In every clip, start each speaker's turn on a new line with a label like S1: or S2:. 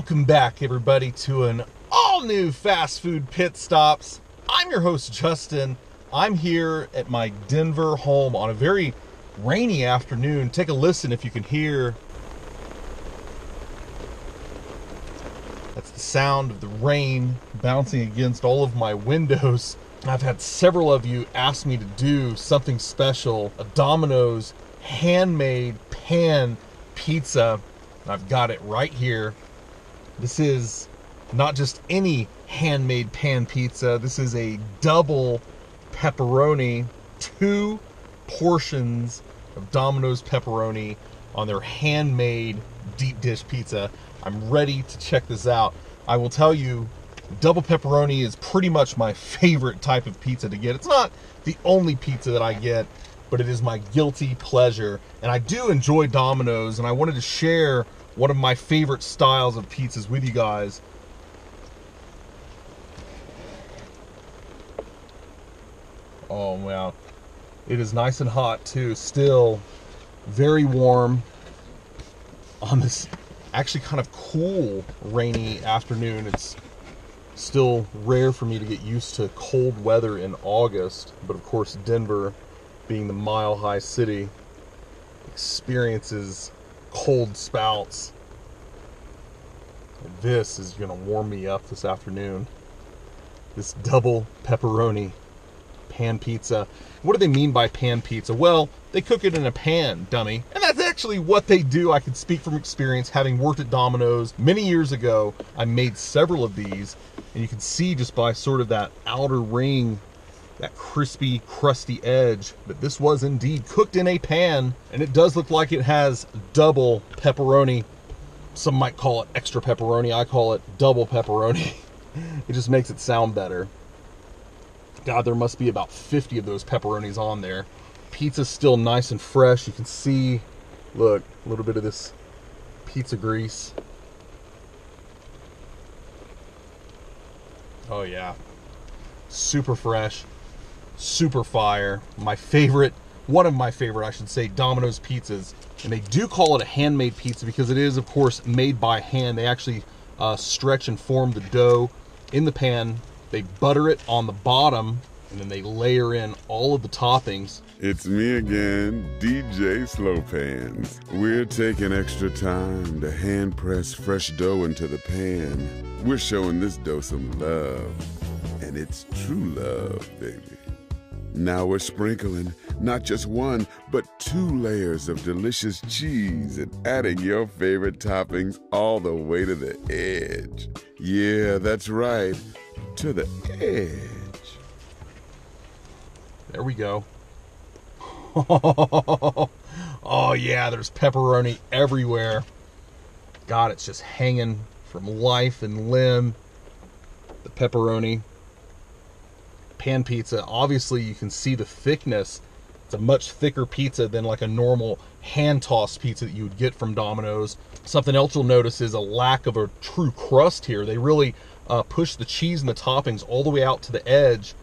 S1: Welcome back, everybody, to an all-new fast food pit stops. I'm your host, Justin. I'm here at my Denver home on a very rainy afternoon. Take a listen if you can hear. That's the sound of the rain bouncing against all of my windows. I've had several of you ask me to do something special, a Domino's handmade pan pizza. I've got it right here. This is not just any handmade pan pizza. This is a double pepperoni, 2 portions of Domino's pepperoni on their handmade deep dish pizza. I'm ready to check this out. I will tell you, double pepperoni is pretty much my favorite type of pizza to get. It's not the only pizza that I get, but it is my guilty pleasure. And I do enjoy Domino's, and I wanted to share one of my favorite styles of pizzas with you guys. Oh wow, it is nice and hot too, still very warm on this actually kind of cool rainy afternoon. It's still rare for me to get used to cold weather in August, but of course Denver, being the mile-high city, experiences cold spouts. This is gonna warm me up this afternoon. This double pepperoni pan pizza. What do they mean by pan pizza? Well, they cook it in a pan, dummy. And that's actually what they do. I can speak from experience, having worked at Domino's many years ago. I made several of these, and you can see just by sort of that outer ring, that crispy, crusty edge, that this was indeed cooked in a pan, and it does look like it has double pepperoni. Some might call it extra pepperoni. I call it double pepperoni. It just makes it sound better. God, there must be about 50 of those pepperonis on there. Pizza's still nice and fresh. You can see, look, a little bit of this pizza grease. Oh yeah, super fresh. Super fire. My favorite, one of my favorite, I should say, Domino's pizzas. And they do call it a handmade pizza because it is, of course, made by hand. They actually stretch and form the dough in the pan. They butter it on the bottom, and then they layer in all of the toppings.
S2: It's me again, DJ Slow Pans. We're taking extra time to hand press fresh dough into the pan. We're showing this dough some love, and it's true love, baby. Now we're sprinkling not just 1, but 2 layers of delicious cheese and adding your favorite toppings all the way to the edge. Yeah, that's right, to the edge.
S1: There we go. Oh yeah, there's pepperoni everywhere. God, it's just hanging from life and limb. The pepperoni. Pan pizza, obviously you can see the thickness. It's a much thicker pizza than like a normal hand-tossed pizza that you would get from Domino's. Something else you'll notice is a lack of a true crust here. They really push the cheese and the toppings all the way out to the edge.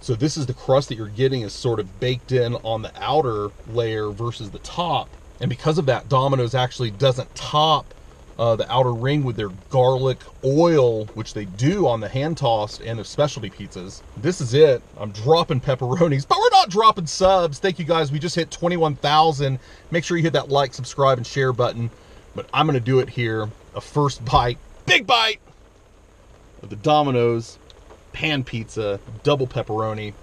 S1: So this is the crust that you're getting is sort of baked in on the outer layer versus the top. And because of that, Domino's actually doesn't top the outer ring with their garlic oil, which they do on the hand-tossed and the specialty pizzas. This is it. I'm dropping pepperonis, but we're not dropping subs. Thank you guys. We just hit 21,000. Make sure you hit that like, subscribe, and share button. But I'm going to do it here. A first bite, big bite of the Domino's pan pizza, double pepperoni.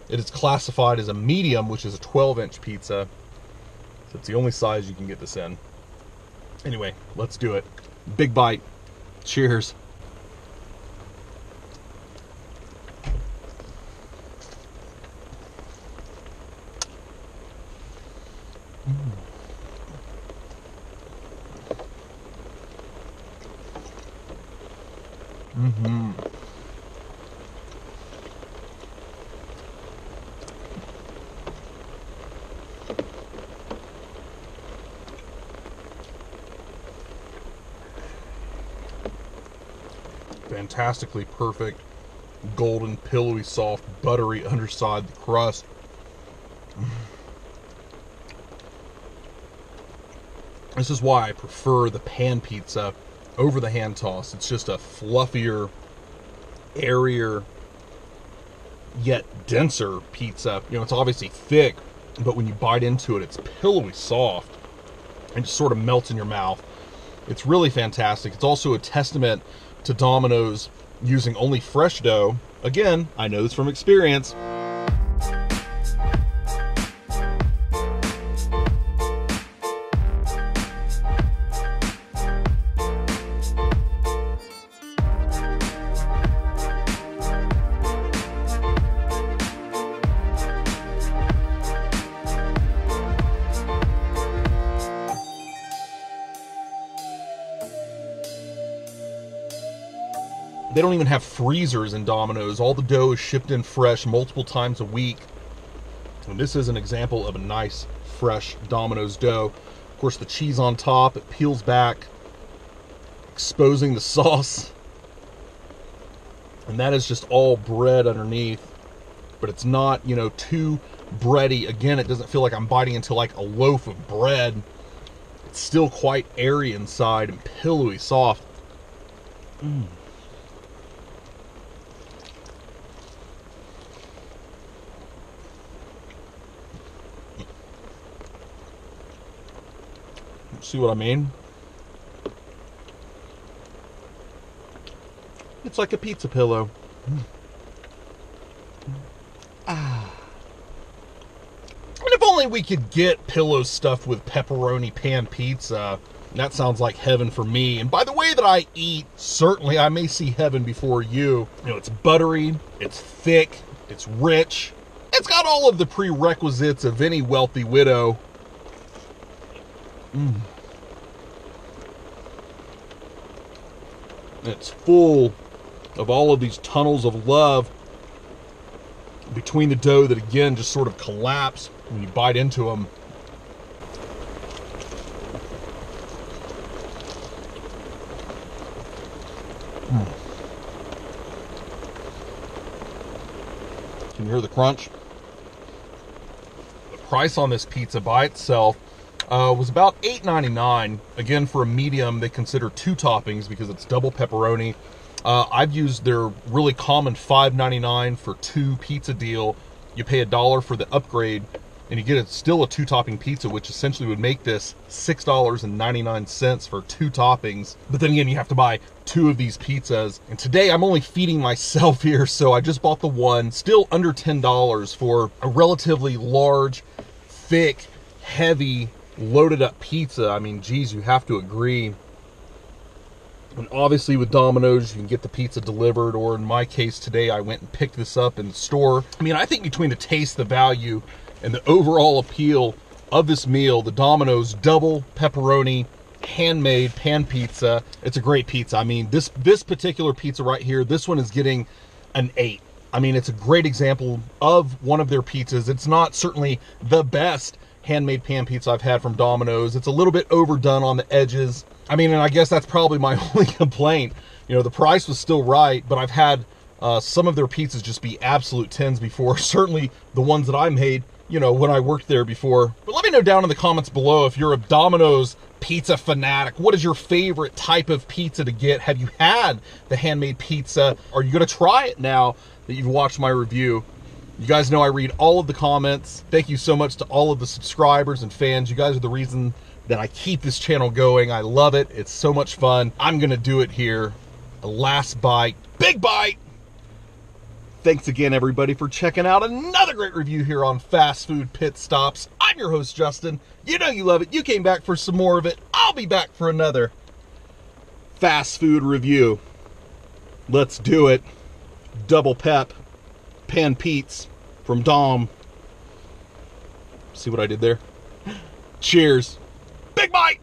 S1: It is classified as a medium, which is a 12-inch pizza. So it's the only size you can get this in. Anyway, let's do it. Big bite. Cheers. Fantastically perfect, golden, pillowy, soft, buttery underside the crust. This is why I prefer the pan pizza over the hand toss. It's just a fluffier, airier, yet denser pizza. You know, it's obviously thick, but when you bite into it, it's pillowy soft and just sort of melts in your mouth. It's really fantastic. It's also a testament to Domino's using only fresh dough. Again, I know this from experience. They don't even have freezers in Domino's. All the dough is shipped in fresh multiple times a week. And this is an example of a nice, fresh Domino's dough. Of course, the cheese on top, it peels back, exposing the sauce. And that is just all bread underneath. But it's not, you know, too bready. Again, it doesn't feel like I'm biting into like a loaf of bread. It's still quite airy inside and pillowy soft. See what I mean? It's like a pizza pillow. And if only we could get pillows stuffed with pepperoni pan pizza. That sounds like heaven for me. And by the way that I eat, certainly I may see heaven before you. You know, it's buttery, it's thick, it's rich. It's got all of the prerequisites of any wealthy widow. It's full of all of these tunnels of love between the dough that, again, just sort of collapse when you bite into them. Can you hear the crunch? The price on this pizza by itself was about $8.99. Again, for a medium, they consider 2 toppings because it's double pepperoni. I've used their really common $5.99 for 2 pizza deal. You pay $1 for the upgrade, and you get still a 2-topping pizza, which essentially would make this $6.99 for 2 toppings. But then again, you have to buy 2 of these pizzas. And today, I'm only feeding myself here, so I just bought the one, still under $10 for a relatively large, thick, heavy, loaded up pizza. I mean, geez, you have to agree. And obviously with Domino's, you can get the pizza delivered, or in my case today, I went and picked this up in the store. I mean, I think between the taste, the value, and the overall appeal of this meal, the Domino's double pepperoni handmade pan pizza, it's a great pizza. I mean, this particular pizza right here, this one is getting an 8. I mean, it's a great example of one of their pizzas. It's not certainly the best handmade pan pizza I've had from Domino's. It's a little bit overdone on the edges. I mean, and I guess that's probably my only complaint. You know, the price was still right, but I've had some of their pizzas just be absolute 10s before. Certainly the ones that I made, you know, when I worked there before. But let me know down in the comments below if you're a Domino's pizza fanatic. What is your favorite type of pizza to get? Have you had the handmade pizza? Are you going to try it now that you've watched my review? You guys know I read all of the comments. Thank you so much to all of the subscribers and fans. You guys are the reason that I keep this channel going. I love it. It's so much fun. I'm gonna do it here. A last bite. Big bite! Thanks again, everybody, for checking out another great review here on Fast Food Pit Stops. I'm your host, Justin. You know you love it. You came back for some more of it. I'll be back for another fast food review. Let's do it. Double pep. Pan Pete's from Dom. See what I did there? Cheers. Big bite!